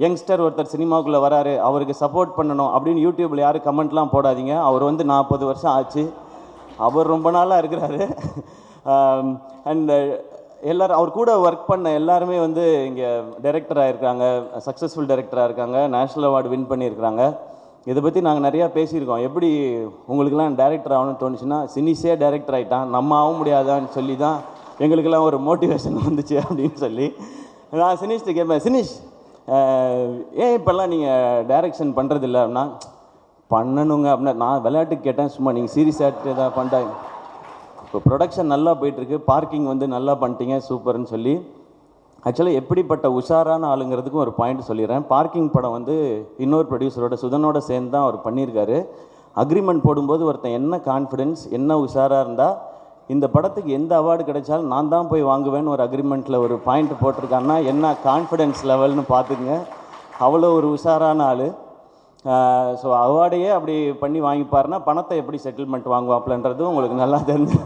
Youngster ஒருத்தர் சினிமாவுக்குள்ளே வராரு, அவருக்கு சப்போர்ட் பண்ணணும் அப்படின்னு யூடியூப்பில் யாரும் கமெண்ட்லாம் போடாதீங்க. அவர் வந்து 40 வருஷம் ஆச்சு, அவர் ரொம்ப நாளாக இருக்கிறாரு. அண்ட் எல்லோரும் அவர் கூட ஒர்க் பண்ண எல்லாருமே வந்து இங்கே டைரக்டராக இருக்காங்க, சக்ஸஸ்ஃபுல் டைரக்டராக இருக்காங்க, நேஷ்னல் அவார்டு வின் பண்ணியிருக்கிறாங்க. இதை பற்றி நாங்கள் நிறையா பேசியிருக்கோம். எப்படி உங்களுக்கெல்லாம் டைரக்டர் ஆகணும்னு தோணுச்சுன்னா, சினிஸே டைரக்டர் ஆகிட்டான், நம்ம ஆக முடியாதான்னு சொல்லி தான் எங்களுக்கெல்லாம் ஒரு மோட்டிவேஷன் வந்துச்சு அப்படின்னு சொல்லி நான் சினிஷ்ட்டு கேட்பேன், சினிஷ் ஏன் இப்போல்லாம் நீங்கள் டைரக்ஷன் பண்ணுறதில்ல அப்படின்னா, பண்ணணுங்க அப்படின்னா. நான் விளையாட்டுக்கு கேட்டேன், சும்மா நீங்கள் சீரியஸ் ஆகிட்டு எதாவது பண்ணிட்டாங்க. இப்போ ப்ரொடக்ஷன் நல்லா போயிட்டுருக்கு, பார்க்கிங் வந்து நல்லா பண்ணிட்டீங்க, சூப்பர்னு சொல்லி. ஆக்சுவலாக எப்படிப்பட்ட உஷாரான ஆளுங்கிறதுக்கும் ஒரு பாயிண்ட் சொல்லிடுறேன். பார்க்கிங் படம் வந்து இன்னொரு ப்ரொடியூசரோட சுதனோட சேர்ந்து தான் அவர் பண்ணியிருக்காரு. அக்ரிமெண்ட் போடும்போது ஒருத்தன் என்ன கான்ஃபிடென்ஸ், என்ன உஷாராக இருந்தால் இந்த படத்துக்கு எந்த அவார்டு கிடைச்சாலும் நான் தான் போய் வாங்குவேன்னு ஒரு அக்ரிமெண்ட்டில் ஒரு பாயிண்ட் போட்டிருக்காங்கன்னா என்ன கான்ஃபிடென்ஸ் லெவல்னு பார்த்துக்குங்க. அவ்வளோ ஒரு உஷாரான ஆள். ஸோ அவார்டையே அப்படி பண்ணி வாங்கிப்பாருன்னா பணத்தை எப்படி செட்டில்மெண்ட் வாங்குவாப்லன்றது உங்களுக்கு நல்லா தெரிஞ்சு